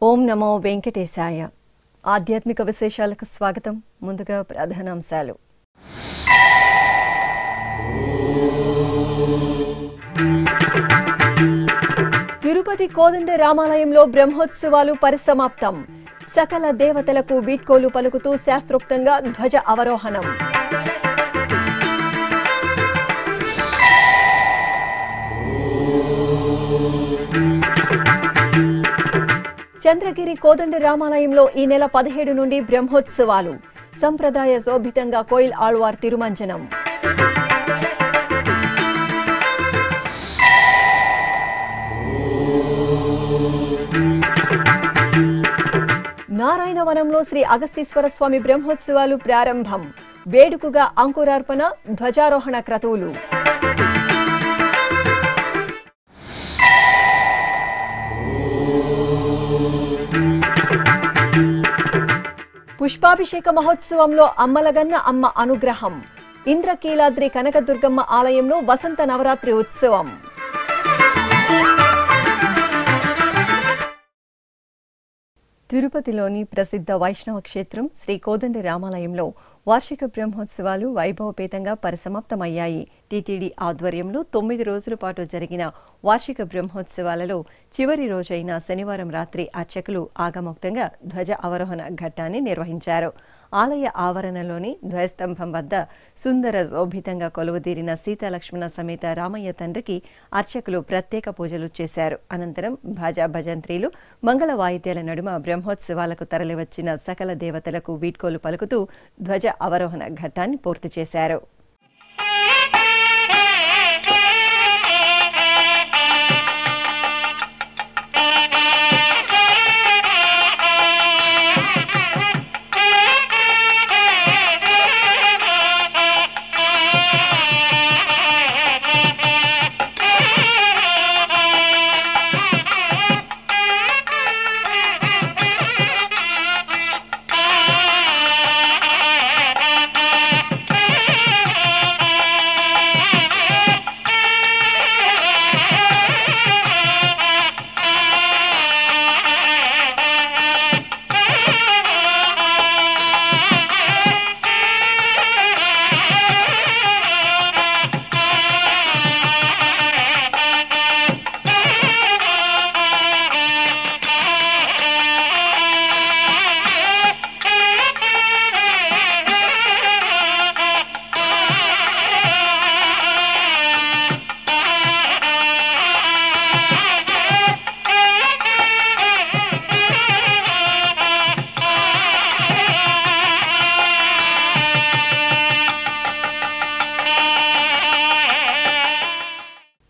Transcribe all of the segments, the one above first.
ఓం నమో వెంకటేశాయ. ఆధ్యాత్మిక విశేషాలకు స్వాగతం. ముందుగా ప్రధానాంశాలు. తిరుపతి కోదండ రామాలయంలో బ్రహ్మోత్సవాలు పరిసమాప్తం. సకల దేవతలకు వీడ్కోలు పలుకుతూ శాస్త్రోక్తంగా ధ్వజ అవరోహణం. చంద్రగిరి కోదండ రామాలయంలో ఈ నెల 17 నుండి బ్రహ్మోత్సవాలు. సంప్రదాయ శోభితంగా కోయిల్ ఆళ్వార్ తిరుమంజనం. నారాయణవనంలో శ్రీ అగస్తీశ్వర స్వామి బ్రహ్మోత్సవాలు ప్రారంభం. వేడుకగా అంకురార్పణ, ధ్వజారోహణ క్రతువులు. పుష్పాభిషేక మహోత్సవంలో అమ్మలగన్న అమ్మ అనుగ్రహం. ఇంద్రకీలాద్రి కనకదుర్గమ్మ ఆలయంలో వసంత నవరాత్రి ఉత్సవం. తిరుపతిలోని ప్రసిద్ధ వైష్ణవ క్షేత్రం శ్రీ కోదండ రామాలయంలో వార్షిక బ్రహ్మోత్సవాలు వైభవపేతంగా పరిసమాప్తమయ్యాయి. టీటీడీ ఆధ్వర్యంలో 9 రోజుల పాటు జరిగిన వార్షిక బ్రహ్మోత్సవాలలో చివరి రోజైన శనివారం రాత్రి అర్చకులు ఆగమోక్తంగా ధ్వజ అవరోహణ ఘట్టాన్ని నిర్వహించారు. ఆలయ ఆవరణలోని ధ్వజస్తంభం వద్ద సుందర శోభితంగా కొలువుదీరిన సీతాలక్ష్మణ సమేత రామయ్య తండ్రికి అర్చకులు ప్రత్యేక పూజలు చేశారు. అనంతరం భాజా భజంత్రీలు, మంగళ వాయిద్యాల నడుమ బ్రహ్మోత్సవాలకు తరలివచ్చిన సకల దేవతలకు వీడ్కోలు పలుకుతూ ధ్వజ అవరోహణ ఘట్టాన్ని పూర్తి చేశారు.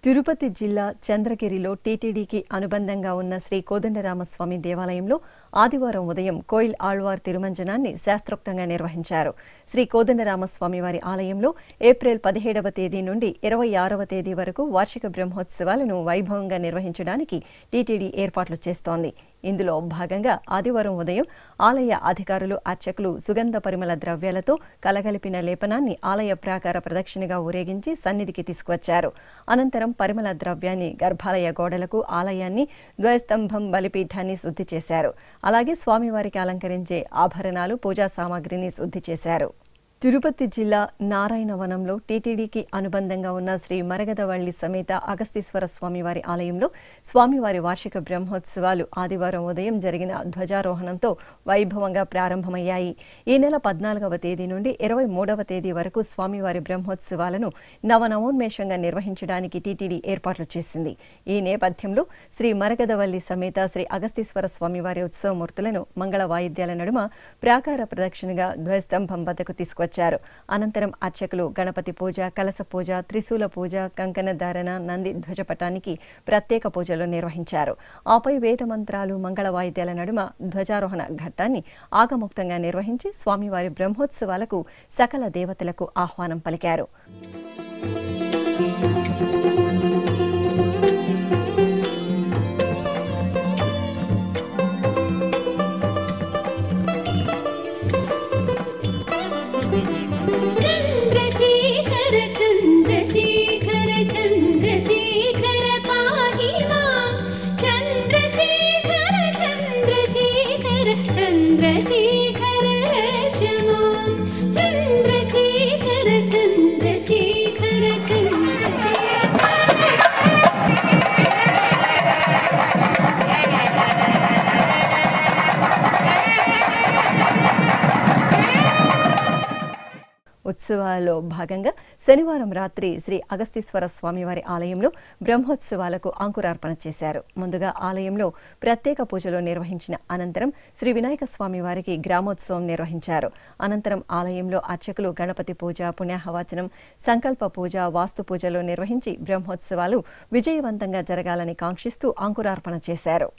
తిరుపతి జిల్లా చంద్రగిరిలో టీటీడీకి అనుబంధంగా ఉన్న శ్రీ కోదండరామస్వామి దేవాలయంలో ఆదివారం ఉదయం కోయిల్ ఆళ్వార్ తిరుమంజనాన్ని శాస్త్రోక్తంగా నిర్వహించారు. శ్రీ కోదండరామస్వామి వారి ఆలయంలో ఏప్రిల్ 17వ తేదీ నుండి 26వ తేదీ వరకు వార్షిక బ్రహ్మోత్సవాలను వైభవంగా నిర్వహించడానికి టీటీడీ ఏర్పాట్లు చేస్తోంది. ఇందులో భాగంగా ఆదివారం ఉదయం ఆలయ అధికారులు, అర్చకులు సుగంధ పరిమళ ద్రవ్యాలతో కలగలిపిన లేపనాన్ని ఆలయ ప్రాకార ప్రదక్షిణగా ఊరేగించి సన్నిధికి తీసుకువచ్చారు. అనంతరం పరిమళ ద్రవ్యాన్ని గర్భాలయ గోడలకు, ఆలయాన్ని, ధ్వజస్తంభం, బలిపీఠాన్ని శుద్ధి చేశారు. అలాగే స్వామివారికి అలంకరించే ఆభరణాలు, పూజా సామాగ్రిని శుద్ధి చేశారు. తిరుపతి జిల్లా నారాయణవనంలో టీటీడీకి అనుబంధంగా ఉన్న శ్రీ మరగదవల్లి సమేత అగస్తీశ్వర స్వామివారి ఆలయంలో స్వామివారి వార్షిక బ్రహ్మోత్సవాలు ఆదివారం ఉదయం జరిగిన ధ్వజారోహణంతో వైభవంగా ప్రారంభమయ్యాయి. ఈ నెల 14వ తేదీ నుండి 23వ తేదీ వరకు స్వామివారి బ్రహ్మోత్సవాలను నవనవోన్మేషంగా నిర్వహించడానికి టీటీడీ ఏర్పాట్లు చేసింది. ఈ నేపథ్యంలో శ్రీ మరగదవల్లి సమేత శ్రీ అగస్తీశ్వర స్వామివారి ఉత్సవమూర్తులను మంగళ వాయిద్యాల నడుమ ప్రాకార ప్రదక్షిణగా ధ్వజస్తంభం వద్దకు తీసుకొచ్చారు. అనంతరం అర్చకులు గణపతి పూజ, కలశ పూజ, త్రిశూల పూజ, కంకణ ధారణ, నంది ధ్వజపటానికి ప్రత్యేక పూజలు నిర్వహించారు. ఆపై వేద మంత్రాలు, మంగళ వాయిద్యాల నడుమ ధ్వజారోహణ ఘట్టాన్ని ఆగముక్తంగా నిర్వహించి స్వామివారి బ్రహ్మోత్సవాలకు సకల దేవతలకు ఆహ్వానం పలికారు. ఉత్సవాల్లో భాగంగా శనివారం రాత్రి శ్రీ అగస్తీశ్వర స్వామివారి ఆలయంలో బ్రహ్మోత్సవాలకు అంకురార్పణ చేశారు. ముందుగా ఆలయంలో ప్రత్యేక పూజలు నిర్వహించిన అనంతరం శ్రీ వినాయక స్వామి వారికి గ్రామోత్సవం నిర్వహించారు. అనంతరం ఆలయంలో అర్చకులు గణపతి పూజ, పుణ్యాహవాచనం, సంకల్ప పూజ, వాస్తు పూజలు నిర్వహించి బ్రహ్మోత్సవాలు విజయవంతంగా జరగాలని కాంక్షిస్తూ అంకురార్పణ చేశారు.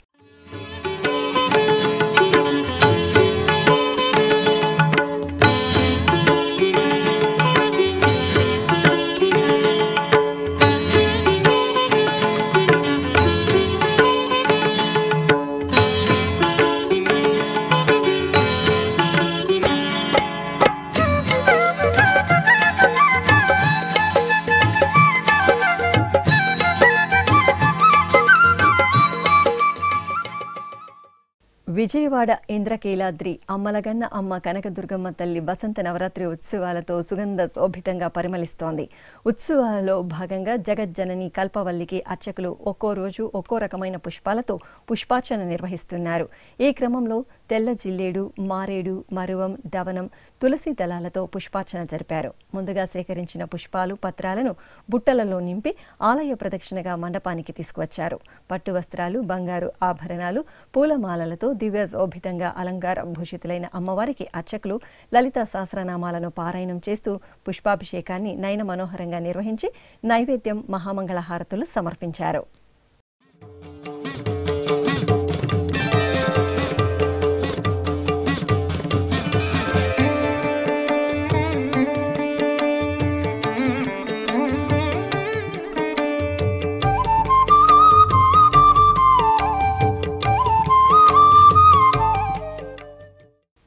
విజయవాడ ఇంద్రకీలాద్రి అమ్మలగన్న అమ్మ కనకదుర్గమ్మ తల్లి వసంత నవరాత్రి ఉత్సవాలతో సుగంధ శోభితంగా పరిమళిస్తోంది. ఉత్సవాలలో భాగంగా జగజ్జనని కల్పవల్లికి అర్చకులు ఒక్కో రోజు ఒక్కో రకమైన పుష్పాలతో పుష్పార్చన నిర్వహిస్తున్నారు. ఈ క్రమంలో తెల్ల జిల్లేడు, మారేడు, మరువం, దవనం, తులసి దళాలతో పుష్పార్చన జరిపారు. ముందుగా సేకరించిన పుష్పాలు, పత్రాలను బుట్టలలో నింపి ఆలయ ప్రదక్షిణగా మండపానికి తీసుకువచ్చారు. పట్టు వస్త్రాలు, బంగారు ఆభరణాలు, పూలమాలలతో దివ్యశోభితంగా అలంకార భూషితులైన అమ్మవారికి అర్చకులు లలిత సహస్రనామాలను పారాయణం చేస్తూ పుష్పాభిషేకాన్ని నయన మనోహరంగా నిర్వహించి నైవేద్యం, మహామంగళ హారతులు సమర్పించారు.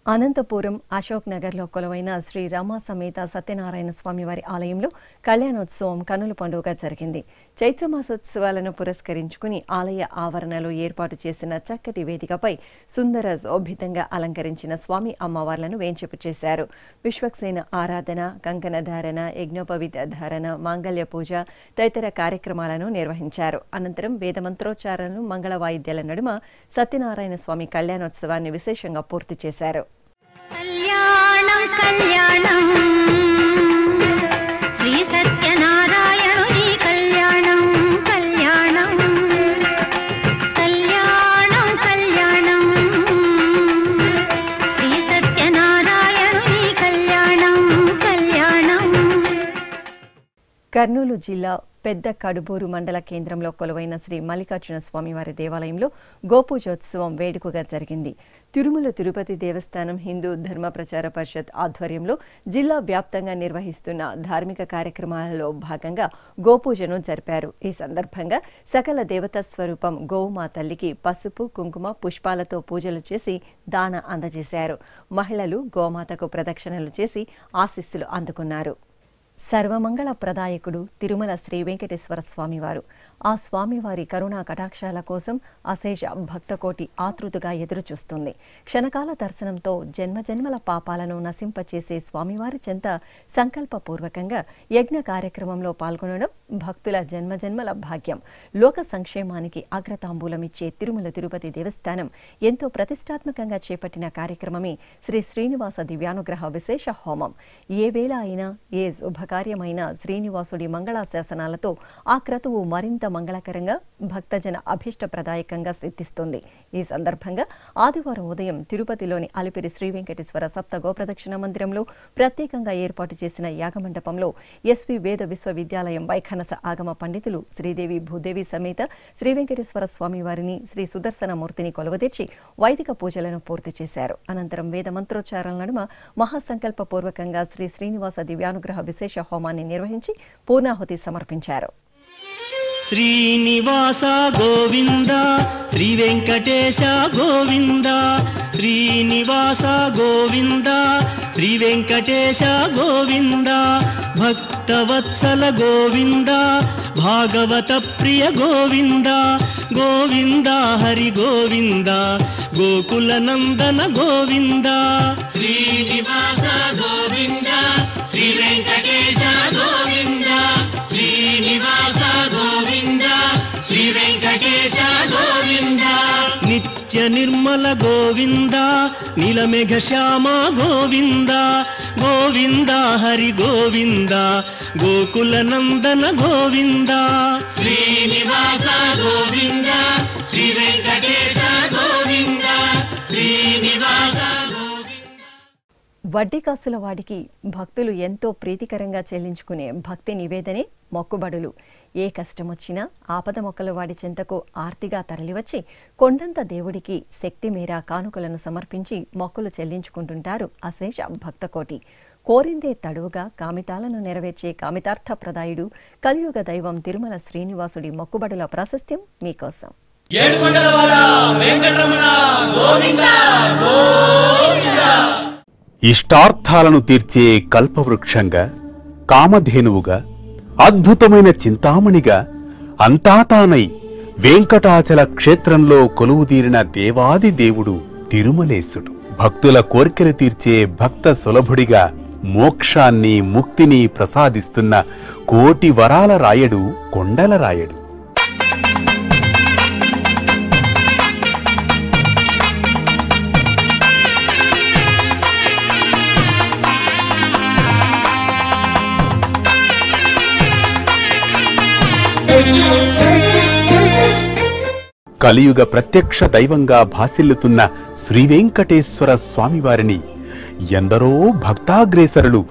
అనంతపురం అశోక్ నగర్లో కొలువైన శ్రీ రమ సమేత సత్యనారాయణ స్వామివారి ఆలయంలో కళ్యాణోత్సవం కన్నుల పండుగగా జరిగింది. చైత్రమాసోత్సవాలను పురస్కరించుకుని ఆలయ ఆవరణలో ఏర్పాటు చేసిన చక్కటి వేదికపై సుందర శోభితంగా అలంకరించిన స్వామి అమ్మవార్లను వేంచేపు చేశారు. విశ్వక్సేన ఆరాధన, కంకణ ధారణ, యజ్ఞోపవీత ధారణ, మాంగళ్య పూజ తదితర కార్యక్రమాలను నిర్వహించారు. అనంతరం వేదమంత్రోచ్చారణలు, మంగళ వాయిద్యాల నడుమ సత్యనారాయణ స్వామి కళ్యాణోత్సవాన్ని విశేషంగా పూర్తి చేశారు. కళ్యాణం కళ్యాణం శ్రీ సత్యనారాయణుని కళ్యాణం కళ్యాణం కళ్యాణం కళ్యాణం శ్రీ సత్యనారాయణుని కళ్యాణం కళ్యాణం. కర్నూలు జిల్లా పెద్ద కడుబూరు మండల కేంద్రంలో కొలువైన శ్రీ మల్లికార్జున స్వామివారి దేవాలయంలో గోపూజోత్సవం వేడుకగా జరిగింది. తిరుమల తిరుపతి దేవస్థానం హిందూ ధర్మ ప్రచార పరిషత్ ఆధ్వర్యంలో జిల్లా వ్యాప్తంగా నిర్వహిస్తున్న ధార్మిక కార్యక్రమాలలో భాగంగా గోపూజను జరిపారు. ఈ సందర్భంగా సకల దేవతా స్వరూపం గోవుమా తల్లికి పసుపు, కుంకుమ, పుష్పాలతో పూజలు చేసి దాన అందజేశారు. మహిళలు గోమాతకు ప్రదక్షిణలు చేసి ఆశీస్సులు అందుకున్నారు. సర్వమంగళ ప్రదాయకుడు తిరుమల శ్రీ వెంకటేశ్వర స్వామివారు. ఆ స్వామివారి కరుణా కటాక్షాల కోసం అశేష భక్తకోటి ఆతృతగా ఎదురుచూస్తుంది. క్షణకాల దర్శనంతో జన్మజన్మల పాపాలను నశింపచేసే స్వామివారి చెంత సంకల్పపూర్వకంగా యజ్ఞ కార్యక్రమంలో పాల్గొనడం భక్తుల జన్మజన్మల భాగ్యం. లోక సంక్షేమానికి అగ్రతాంబూలమిచ్చే తిరుమల తిరుపతి దేవస్థానం ఎంతో ప్రతిష్టాత్మకంగా చేపట్టిన కార్యక్రమమే శ్రీ శ్రీనివాస దివ్యానుగ్రహ విశేష హోమం. ఏ వేళ అయినా, ఏ శుభకార్యమైన శ్రీనివాసుడి మంగళాశాసనాలతో ఆ క్రతువు మరింత మంగళకరంగా, భక్తజన అభీష్టప్రదాయకంగా సిద్ధిస్తుంది. ఈ సందర్భంగా ఆదివారం ఉదయం తిరుపతిలోని అలిపిరి శ్రీ వెంకటేశ్వర సప్త గోప్రదక్షిణ మందిరంలో ప్రత్యేకంగా ఏర్పాటు చేసిన యాగమండపంలో ఎస్వి వేద విశ్వవిద్యాలయం వైఖనస ఆగమ పండితులు శ్రీదేవి భూదేవి సమేత శ్రీ వెంకటేశ్వర స్వామి వారిని, శ్రీ సుదర్శనమూర్తిని కొలువదీర్చి వైదిక పూజలను పూర్తి చేశారు. అనంతరం వేద మంత్రోచ్చారణల నడుమ మహాసంకల్పపూర్వకంగా శ్రీ శ్రీనివాస దివ్యానుగ్రహ విశేష హోమాన్ని నిర్వహించి పూర్ణాహుతి సమర్పించారు. శ్రీనివాస గోవింద, శ్రీ వెంకటేశ గోవింద, శ్రీనివాస గోవింద, శ్రీ వెంకటేశ గోవింద, భక్తవత్సల గోవింద, భాగవత ప్రియ గోవింద, గోవింద హరి గోవింద, గోకుల నందన గోవింద. శ్రీనివాస గోవింద, శ్రీ వెంకటేశ గోవింద, శ్రీనివాస గోవింద, శ్రీ వెంకటేశ గోవింద. నిత్య నిత్య నిర్మల గోవింద నీలమేఘ శ్యామ గోవింద గోవింద హరి గోవింద గోకుల నందన గోవింద శ్రీనివాస గోవింద శ్రీ వెంకటేశ గోవింద శ్రీనివాస. వడ్డీ కాసుల వాడికి భక్తులు ఎంతో ప్రీతికరంగా చెల్లించుకునే భక్తి నివేదనే మొక్కుబడులు. ఏ కష్టమొచ్చినా ఆపద మొక్కల వాడి చెంతకు ఆర్తిగా తరలివచ్చి కొండంత దేవుడికి శక్తి మేర కానుకలను సమర్పించి మొక్కులు చెల్లించుకుంటుంటారు అశేష భక్తకోటి. కోరిందే తడువుగా కామితాలను నెరవేర్చే కామితార్థ ప్రదాయుడు కలియుగ దైవం తిరుమల శ్రీనివాసుడి మొక్కుబడుల ప్రాశస్త్యం మీకోసం. ఇష్టార్థాలను తీర్చే కల్పవృక్షంగా, కామధేనువుగా, అద్భుతమైన చింతామణిగా అంతా తానై వెంకటాచల క్షేత్రంలో కొలువుదీరిన దేవాది దేవుడు తిరుమలేశుడు. భక్తుల కోర్కెలు తీర్చే భక్త సులభుడిగా మోక్షాన్ని ముక్తిని ప్రసాదిస్తున్న కోటి వరాల రాయడు కొండల రాయడు. కలియుగ ప్రత్యక్ష దైవంగా భాసిల్లుతున్న శ్రీవెంకటేశ్వర స్వామివారిని ఎందరో భక్తాగ్రేసరులు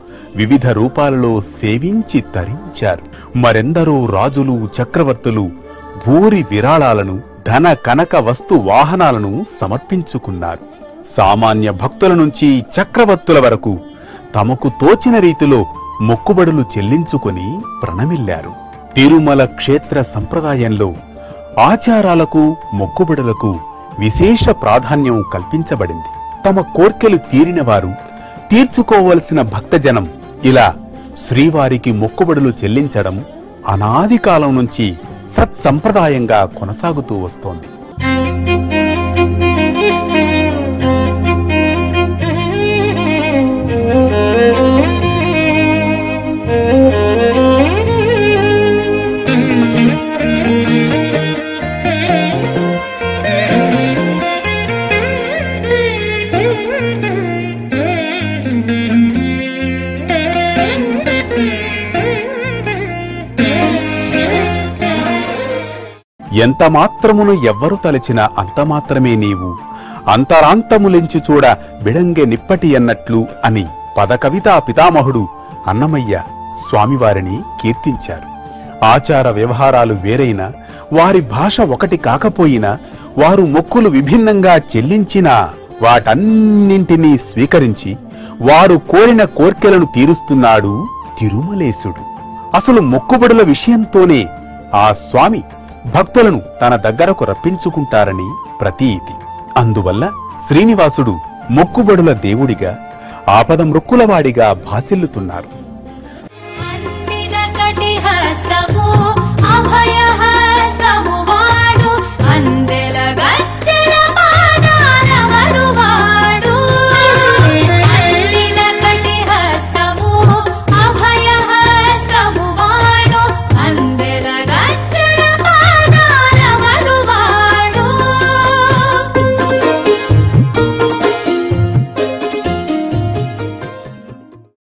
వివిధ రూపాలలో సేవించి తరించారు. మరెందరో రాజులు చక్రవర్తులు భూరి విరాళాలను, ధన కనక వస్తు వాహనాలను సమర్పించుకున్నారు. సామాన్య భక్తుల నుంచి చక్రవర్తుల వరకు తమకు తోచిన రీతిలో మొక్కుబడులు చెల్లించుకుని ప్రణమిల్లారు. తిరుమల క్షేత్ర సంప్రదాయంలో ఆచారాలకు మొక్కుబడులకు విశేష ప్రాధాన్యం కల్పించబడింది. తమ కోర్కెలు తీరినవారు, తీర్చుకోవలసిన భక్తజనం ఇలా శ్రీవారికి మొక్కుబడులు చెల్లించడం అనాది కాలం నుంచి సత్సంప్రదాయంగా కొనసాగుతూ వస్తోంది. ఎంత మాత్రమును ఎవ్వరు తలచినా అంత మాత్రమే నీవు, అంతరాంతములెంచి చూడ బిడంగె నిప్పటి అన్నట్లు అని పదకవితా పితామహుడు అన్నమయ్య స్వామివారిని కీర్తించారు. ఆచార వ్యవహారాలు వేరైనా, వారి భాష ఒకటి కాకపోయినా, వారు మొక్కులు విభిన్నంగా చెల్లించినా వాటన్నింటినీ స్వీకరించి వారు కోరిన కోర్కెలను తీరుస్తున్నాడు తిరుమలేశుడు. అసలు మొక్కుబడుల విషయంతోనే ఆ స్వామి భక్తులను తన దగ్గరకు రప్పించుకుంటారని ప్రతీతి. అందువల్ల శ్రీనివాసుడు మొక్కుబడుల దేవుడిగా, ఆపద మృక్కులవాడిగా భాసిల్లుతున్నారు.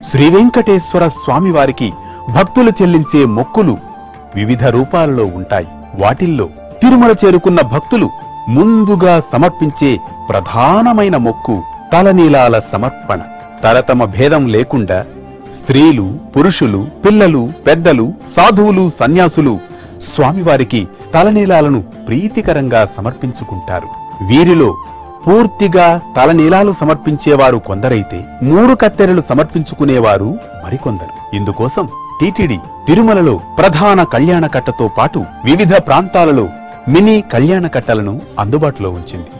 శ్రీవెంకటేశ్వర స్వామివారికి భక్తులు చెల్లించే మొక్కులు వివిధ రూపాలలో ఉంటాయి. వాటిల్లో తిరుమల చేరుకున్న భక్తులు ముందుగా సమర్పించే ప్రధానమైన మొక్కు తలనీలాల సమర్పణ. తరతమ భేదం లేకుండా స్త్రీలు, పురుషులు, పిల్లలు, పెద్దలు, సాధువులు, సన్యాసులు స్వామివారికి తలనీలాలను ప్రీతికరంగా సమర్పించుకుంటారు. వీరిలో పూర్తిగా తలనీలాలు సమర్పించేవారు కొందరైతే 3 కత్తెరలు సమర్పించుకునేవారు మరికొందరు. ఇందుకోసం టీటీడీ తిరుమలలో ప్రధాన కళ్యాణకట్టతో పాటు వివిధ ప్రాంతాలలో మినీ కళ్యాణకట్టలను అందుబాటులో ఉంచింది.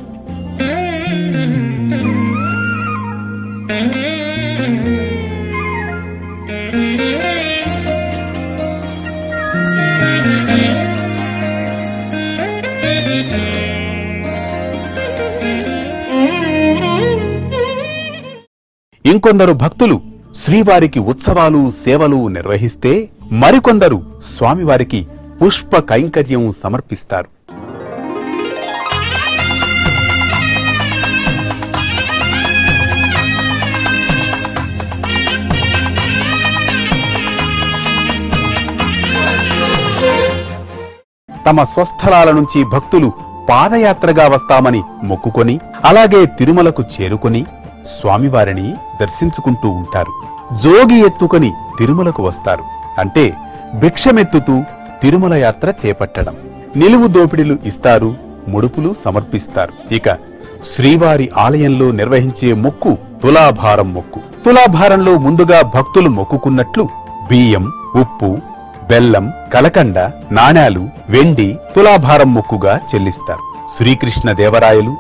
ఇంకొందరు భక్తులు శ్రీవారికి ఉత్సవాలు, సేవలు నిర్వహిస్తే మరికొందరు స్వామివారికి పుష్ప కైంకర్యం సమర్పిస్తారు. తమ స్వస్థలాల నుంచి భక్తులు పాదయాత్రగా వస్తామని మొక్కుకొని అలాగే తిరుమలకు చేరుకొని స్వామివారిని దర్శించుకుంటూ ఉంటారు. జోగి ఎత్తుకొని తిరుమలకు వస్తారు. అంటే భిక్షమెత్తుతూ తిరుమల యాత్ర చేపట్టడం. నిలువు దోపిడీలు ఇస్తారు, ముడుపులు సమర్పిస్తారు. ఇక శ్రీవారి ఆలయంలో నిర్వహించే మొక్కు తులాభారం మొక్కు. తులాభారంలో ముందుగా భక్తులు మొక్కుకున్నట్లు బియ్యం, ఉప్పు, బెల్లం, కలకండ, నాణేలు, వెండి తులాభారం మొక్కుగా చెల్లిస్తారు. శ్రీకృష్ణ దేవరాయలు,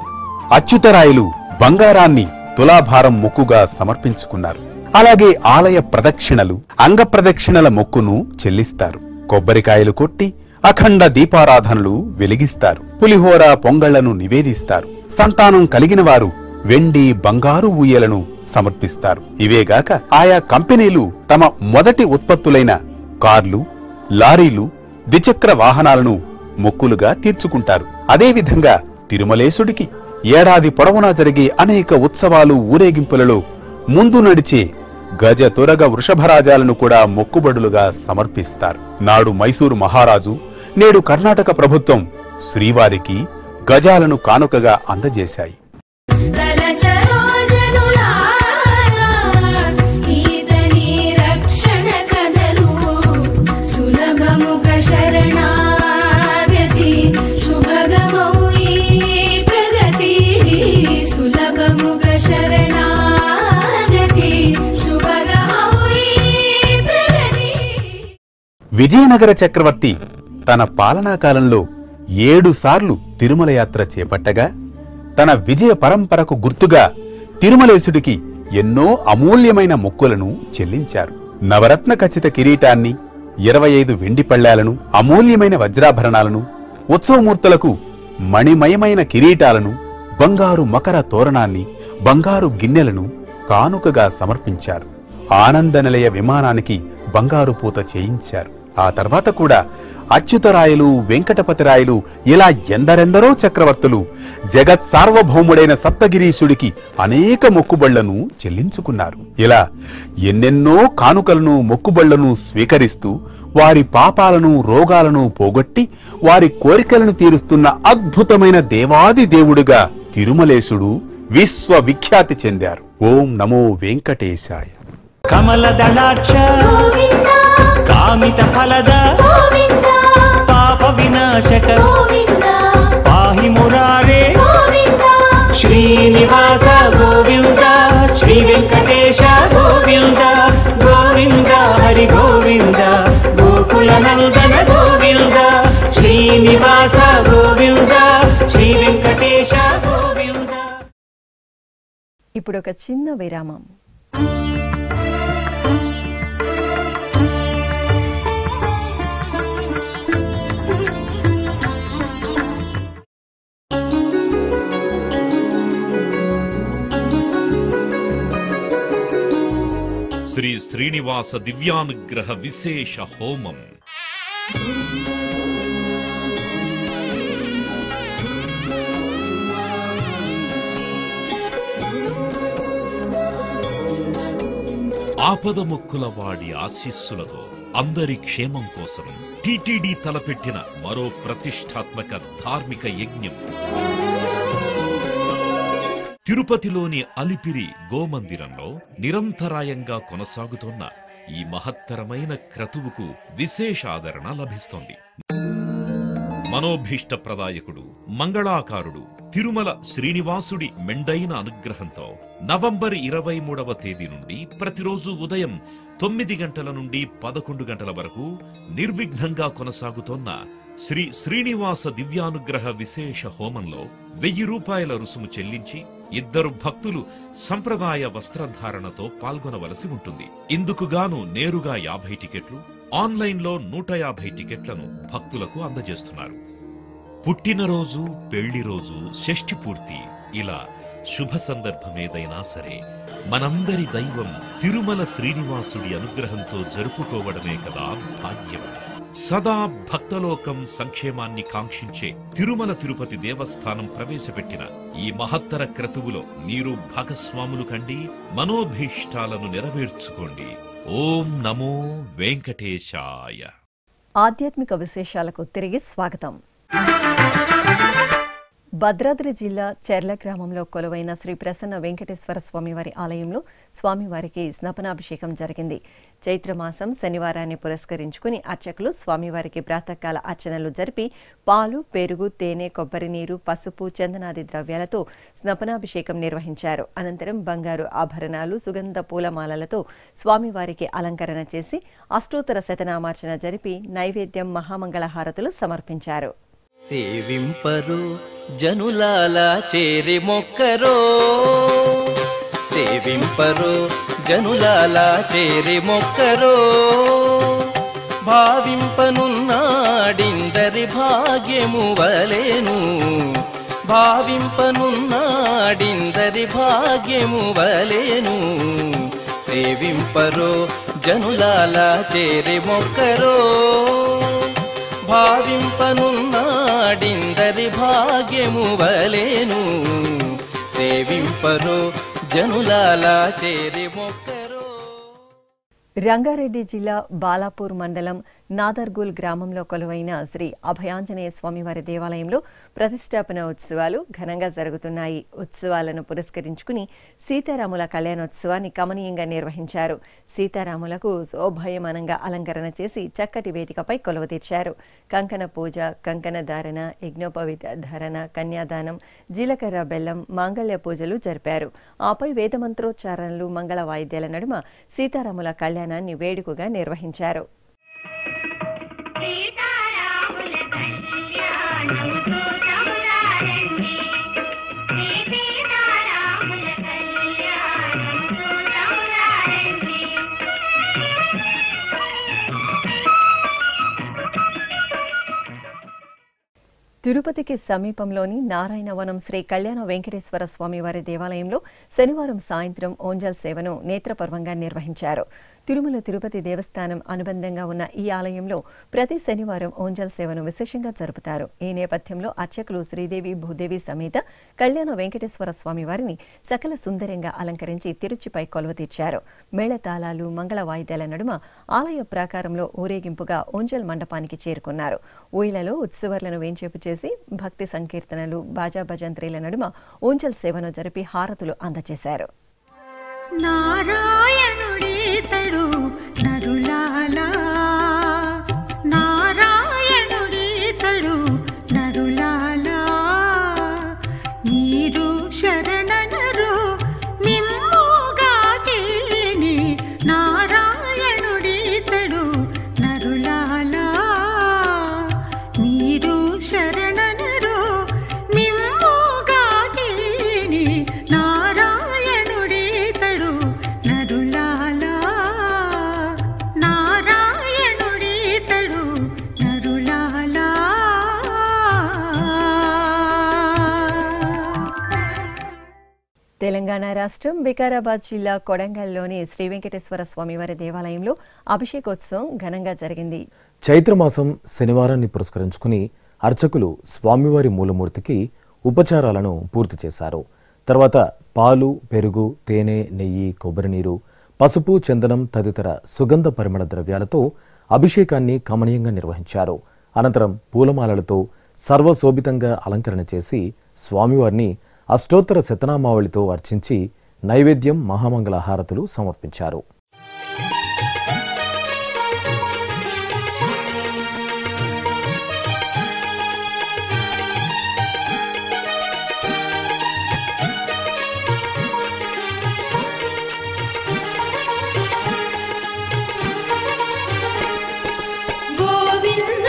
అచ్యుతరాయలు బంగారాన్ని తులాభారం మొక్కుగా సమర్పించుకున్నారు. అలాగే ఆలయ ప్రదక్షిణలు, అంగప్రదక్షిణల మొక్కును చెల్లిస్తారు. కొబ్బరికాయలు కొట్టి అఖండ దీపారాధనలు వెలిగిస్తారు. పులిహోర, పొంగళ్లను నివేదిస్తారు. సంతానం కలిగిన వారు వెండి, బంగారు ఊయలను సమర్పిస్తారు. ఇవేగాక ఆయా కంపెనీలు తమ మొదటి ఉత్పత్తులైన కార్లు, లారీలు, ద్విచక్ర వాహనాలను మొక్కులుగా తీర్చుకుంటారు. అదేవిధంగా తిరుమలేశుడికి ఏడాది పొడవునా జరిగే అనేక ఉత్సవాలు, ఊరేగింపులలో ముందు నడిచే గజ, తురగ, వృషభరాజాలను కూడా మొక్కుబడులుగా సమర్పిస్తారు. నాడు మైసూరు మహారాజు, నేడు కర్ణాటక ప్రభుత్వం శ్రీవారికి గజాలను కానుకగా అందజేశాయి. విజయనగర చక్రవర్తి తన పాలనా కాలంలో 7 సార్లు తిరుమల యాత్ర చేపట్టగా తన విజయ పరంపరకు గుర్తుగా తిరుమలేశుడికి ఎన్నో అమూల్యమైన మొక్కులను చెల్లించారు. నవరత్న ఖచ్చిత కిరీటాన్ని, 25 వెండి పళ్ళాలను, అమూల్యమైన వజ్రాభరణాలను, ఉత్సవమూర్తులకు మణిమయమైన కిరీటాలను, బంగారు మకర తోరణాన్ని, బంగారు గిన్నెలను కానుకగా సమర్పించారు. ఆనంద నిలయ విమానానికి బంగారు పూత చేయించారు. ఆ తర్వాత కూడా అచ్యుతరాయలు, వెంకటపతిరాయలు ఇలా ఎందరెందరో చక్రవర్తులు జగత్ సార్వభౌముడైన సప్తగిరీశుడికి అనేక మొక్కుబళ్లను చెల్లించుకున్నారు. ఇలా ఎన్నెన్నో కానుకలను, మొక్కుబళ్లను స్వీకరిస్తూ వారి పాపాలను, రోగాలను పోగొట్టి వారి కోరికలను తీరుస్తున్న అద్భుతమైన దేవాది దేవుడుగా తిరుమలేశుడు విశ్వవిఖ్యాతి చెందారు. ఓం నమో వెంకటేశాయ. కమలదళాక్ష కామిత ఫలద పాప వినాశక పాహి మురారే శ్రీనివాస గోవింద శ్రీ వెంకటేశ గోవింద గోవింద హరి గోవింద గోకుల నందన గోవింద శ్రీనివాస గోవింద శ్రీ వెంకటేశ గోవింద. ఇప్పుడు ఒక చిన్న విరామం. శ్రీ శ్రీనివాస దివ్యానుగ్రహ విశేష హోమం. ఆపద మొక్కుల వాడి ఆశీస్సులతో అందరి క్షేమం కోసం టీటీడీ తలపెట్టిన మరో ప్రతిష్టాత్మక ధార్మిక యజ్ఞం. తిరుపతిలోని అలిపిరి గోమందిరంలో నిరంతరాయంగా కొనసాగుతోన్న ఈ మహత్తరమైన క్రతువుకు విశేష ఆదరణ లభిస్తోంది. మనోభీష్ట ప్రదాయకుడు, మంగళాకారుడు తిరుమల శ్రీనివాసుడి మెండైన అనుగ్రహంతో నవంబర్ 23వ తేదీ నుండి ప్రతిరోజు ఉదయం 9 గంటల నుండి 11 గంటల వరకు నిర్విఘ్నంగా కొనసాగుతోన్న శ్రీ శ్రీనివాస దివ్యానుగ్రహ విశేష హోమంలో 1000 రూపాయల రుసుము చెల్లించి 2 భక్తులు సంప్రదాయ వస్త్రధారణతో పాల్గొనవలసి ఉంటుంది. ఇందుకుగాను నేరుగా 50 టికెట్లు, ఆన్లైన్లో 150 టికెట్లను భక్తులకు అందజేస్తున్నారు. పుట్టినరోజు, పెళ్లి రోజు, షష్ఠి పూర్తి ఇలా శుభ సందర్భమేదైనా సరే మనందరి దైవం తిరుమల శ్రీనివాసుడి అనుగ్రహంతో జరుపుకోవడమే కదా భాగ్యం. సదా భక్తలోకం సంక్షేమాన్ని కాంక్షించే తిరుమల తిరుపతి దేవస్థానం ప్రవేశపెట్టిన ఈ మహత్తర క్రతువులో మీరు భాగస్వాములు కండి, మనోభీష్టాలను నెరవేర్చుకోండి. ఓం నమో వెంకటేశాయ. ఆధ్యాత్మిక విశేషాలకు తిరిగి స్వాగతం. భద్రాద్రి జిల్లా చెర్ల గ్రామంలో కొలువైన శ్రీ ప్రసన్న వెంకటేశ్వర స్వామివారి ఆలయంలో స్వామివారికి స్నపనాభిషేకం జరిగింది. చైత్రమాసం శనివారాన్ని పురస్కరించుకుని అర్చకులు స్వామివారికి ప్రాతకాల అర్చనలు జరిపి పాలు, పెరుగు, తేనె, కొబ్బరి నీరు, పసుపు, చందనాది ద్రవ్యాలతో స్నపనాభిషేకం నిర్వహించారు. అనంతరం బంగారు ఆభరణాలు, సుగంధ పూలమాలలతో స్వామివారికి అలంకరణ చేసి అష్టోత్తర శతనామార్చన జరిపి నైవేద్యం, మహామంగళహారతులు సమర్పించారు. సేవింపరు జనులాల చేరి మొక్కరో, సేవింపరు జనులాల చేరి మొక్కరో, భావింపనున్నాడిందరి భాగ్యము వలెను, భావింపనున్నాడిందరి భాగ్యము వలెను, సేవింపరు జనులాల చేరి మొక్కరో, భావింపనున్నాడిందరి భాగ్యము వలెను, సేవింపరు జనులాల చేరి మొక్కరో. రంగారెడ్డి జిల్లా బాలాపూర్ మండలం నాదర్గుల్ గ్రామంలో కొలువైన శ్రీ అభయాంజనేయ స్వామివారి దేవాలయంలో ప్రతిష్టాపన ఉత్సవాలు ఘనంగా జరుగుతున్నాయి. ఉత్సవాలను పురస్కరించుకుని సీతారాముల కళ్యాణోత్సవాన్ని కమనీయంగా నిర్వహించారు. సీతారాములకు శోభాయమానంగా అలంకరణ చేసి చక్కటి వేదికపై కొలువుతీర్చారు. కంకణ పూజ, కంకణ ధారణ, యజ్ఞోపవీత ధారణ, కన్యాదానం, జీలకర్ర బెల్లం, మాంగళ్య పూజలు జరిపారు. ఆపై వేదమంత్రోచ్చారణలు, మంగళ వాయిద్యాల నడుమ సీతారాముల కళ్యాణాన్ని వేడుకగా నిర్వహించారు. తిరుపతికి సమీపంలోని నారాయణవనం శ్రీ కళ్యాణ వెంకటేశ్వర స్వామివారి దేవాలయంలో శనివారం సాయంత్రం ఓంజల్ సేవను నేత్రపర్వంగా నిర్వహించారు. తిరుమల తిరుపతి దేవస్థానం అనుబంధంగా ఉన్న ఈ ఆలయంలో ప్రతి శనివారం ఓంజల్ సేవను విశేషంగా జరుపుతారు. ఈ నేపథ్యంలో అర్చకులు శ్రీదేవి, భూదేవి సమేత కళ్యాణ వెంకటేశ్వర స్వామివారిని సకల సుందరంగా అలంకరించి తిరుచిపై కొలువుతీర్చారు. మేళతాళాలు, మంగళ వాయిద్యాల నడుమ ఆలయ ప్రాకారంలో ఊరేగింపుగా ఓంజల్ మండపానికి చేరుకున్నారు. ఊయలలో ఉత్సవర్లను వేంచేపు చేసి భక్తి సంకీర్తనలు, బాజా భజంత్రీల నడుమ ఓంజల్ సేవను జరిపి హారతులు అందజేశారు. నారాయణుడీతడు నరులాలా, నారాయణుడీతడు నరులాలా, మీరు శరణనరు మిమ్ముగా చేని, నారాయణుడీతడు నరులాలా, మీరు శరణనరు మిమ్ముగా చేని, నారాయణుడీతడు నరులాలా, నారాయణుడీతడు నరులాలా. తెలంగాణ రాష్ట్రం వికారాబాద్ జిల్లా కొడంగల్లోని శ్రీ వెంకటేశ్వర స్వామివారి దేవాలయంలో అభిషేకోత్సవం ఘనంగా జరిగింది. చైత్రమాసం శనివారాన్ని పురస్కరించుకుని అర్చకులు స్వామివారి మూలమూర్తికి ఉపచారాలను పూర్తి చేశారు. తర్వాత పాలు, పెరుగు, తేనె, నెయ్యి, కొబ్బరి నీరు, పసుపు, చందనం తదితర సుగంధ పరిమళ ద్రవ్యాలతో అభిషేకాన్ని కమనీయంగా నిర్వహించారు. అనంతరం పూలమాలలతో సర్వశోభితంగా అలంకరణ చేసి స్వామివారిని అష్టోత్తర శతనామావళితో అర్చించి నైవేద్యం, మహామంగళ హారతులు సమర్పించారు. గోవింద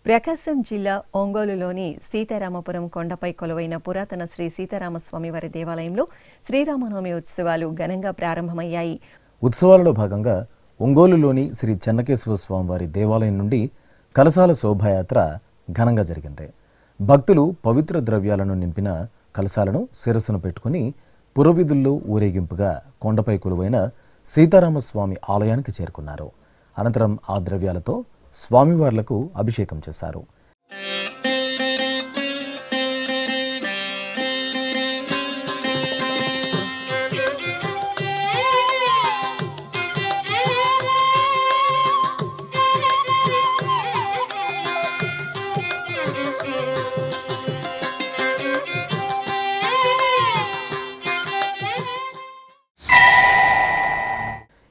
ప్రకాశం జిల్లా ఒంగోలులోని సీతారామపురం కొండపై కొలువైన పురాతన శ్రీ సీతారామస్వామివారి దేవాలయంలో శ్రీరామనవమి ఉత్సవాలు ఘనంగా ప్రారంభమయ్యాయి. ఉత్సవాలలో భాగంగా ఒంగోలులోని శ్రీ చెన్నకేశవ స్వామివారి దేవాలయం నుండి కలశాల శోభాయాత్ర ఘనంగా జరిగింది. భక్తులు పవిత్ర ద్రవ్యాలను నింపిన కలశాలను శిరస్సును పెట్టుకుని పురవీధుల్లో ఊరేగింపుగా కొండపై కొలువైన సీతారామస్వామి ఆలయానికి చేరుకున్నారు. అనంతరం ఆ ద్రవ్యాలతో స్వామివార్లకు అభిషేకం చేశారు.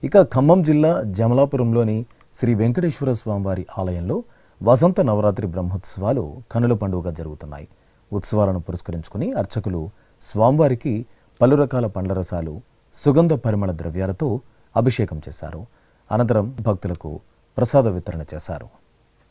ఇక ఖమ్మం జిల్లా జమలాపురంలోని శ్రీ వెంకటేశ్వర స్వామివారి ఆలయంలో వసంత నవరాత్రి బ్రహ్మోత్సవాలు కనుల పండుగగా జరుగుతున్నాయి. ఉత్సవాలను పురస్కరించుకుని అర్చకులు స్వామివారికి పలు రకాల పండ్ల రసాలు, సుగంధ పరిమళ ద్రవ్యాలతో అభిషేకం చేశారు. అనంతరం భక్తులకు ప్రసాద వితరణ చేశారు.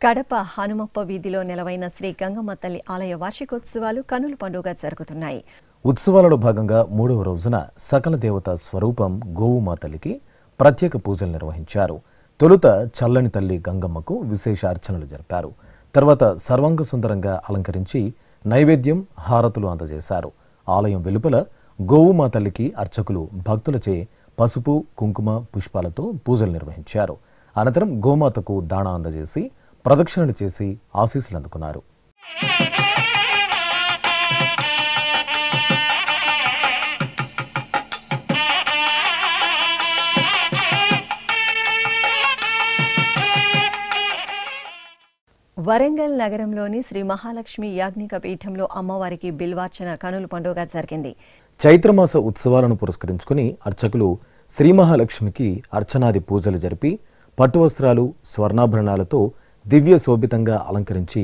కడప హనుమప్ప వీధిలో నెలవైన శ్రీ గంగమ్మ తల్లి ఆలయ వార్షికోత్సవాలు కనుల పండుగగా జరుగుతున్నాయి. ఉత్సవాలలో భాగంగా 3వ రోజున సకల దేవతా స్వరూపం గోవుమా తల్లికి ప్రత్యేక పూజలు నిర్వహించారు. తొలుత చల్లని తల్లి గంగమ్మకు విశేష అర్చనలు జరిపారు. తర్వాత సర్వాంగ సుందరంగా అలంకరించి నైవేద్యం, హారతులు అందజేశారు. ఆలయం వెలుపల గోవుమా తల్లికి అర్చకులు భక్తులచే పసుపు, కుంకుమ, పుష్పాలతో పూజలు నిర్వహించారు. అనంతరం గోమాతకు దాణా అందజేసి ప్రదక్షిణలు చేసి ఆశీస్సులు అందుకున్నారు. వరంగల్ నగరంలోని శ్రీ మహాలక్ష్మి యాజ్ఞిక పీఠంలో అమ్మవారికి బిల్వార్చన కనుల పండుగ జరిగింది. చైత్రమాస ఉత్సవాలను పురస్కరించుకుని అర్చకులు శ్రీ మహాలక్ష్మికి అర్చనాది పూజలు జరిపి పట్టు వస్త్రాలు, స్వర్ణాభరణాలతో దివ్య శోభితంగా అలంకరించి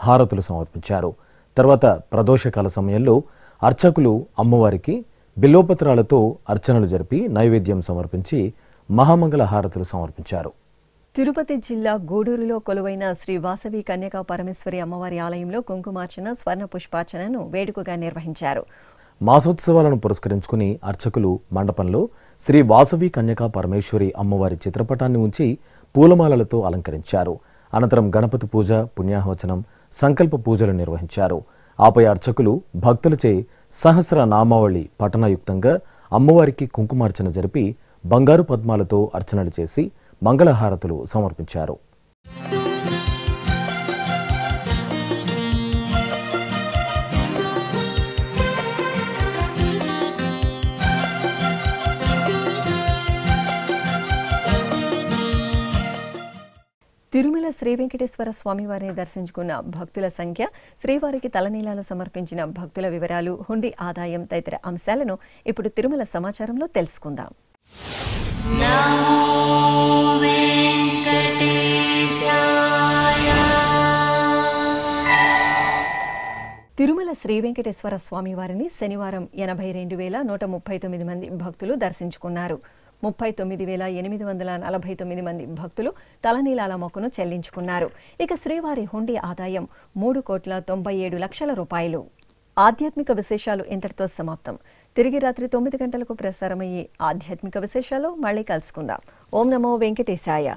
హారతులు సమర్పించారు. తర్వాత ప్రదోషకాల సమయంలో అర్చకులు అమ్మవారికి బిల్వపత్రాలతో అర్చనలు జరిపి నైవేద్యం సమర్పించి మహామంగళ హారతులు సమర్పించారు. తిరుపతి జిల్లా గూడూరులో కొలువైన శ్రీ వాసవి కన్యకా పరమేశ్వరి అమ్మవారి ఆలయంలో కుంకుమార్చన, స్వర్ణ పుష్పార్చనను వేడుకగా నిర్వహించారు. మాసోత్సవాలను పురస్కరించుకుని అర్చకులు మండపంలో శ్రీ వాసవి కన్యకా పరమేశ్వరి అమ్మవారి చిత్రపటాన్ని ఉంచి పూలమాలలతో అలంకరించారు. అనంతరం గణపతి పూజ, పుణ్యాహవచనం, సంకల్ప పూజలు నిర్వహించారు. ఆపై అర్చకులు భక్తులచే సహస్ర నామావళి పఠనయుక్తంగా అమ్మవారికి కుంకుమార్చన జరిపి బంగారు పద్మాలతో అర్చనలు చేసి మంగళహారతులు సమర్పించారు. తిరుమల శ్రీ వెంకటేశ్వర స్వామివారిని దర్శించుకున్న భక్తుల సంఖ్య, శ్రీవారికి తలనీలాలు సమర్పించిన భక్తుల వివరాలు, హుండీ ఆదాయం తదితర అంశాలను ఇప్పుడు తిరుమల సమాచారంలో తెలుసుకుందాం. తిరుమల శ్రీ వెంకటేశ్వర స్వామివారిని శనివారం 82,139 మంది భక్తులు దర్శించుకున్నారు. 39,849 మంది భక్తులు తలనీలాల మొక్కును చెల్లించుకున్నారు. ఇక శ్రీవారి హుండీ ఆదాయం 3,97,00,000 రూపాయలు. ఆధ్యాత్మిక విశేషాలు ఇంతటితో సమాప్తం. తిరిగి రాత్రి 9 గంటలకు ప్రసారమయ్యే ఆధ్యాత్మిక విశేషాలు మళ్ళీ కలుసుకుందాం. ఓం నమో వెంకటేశాయ.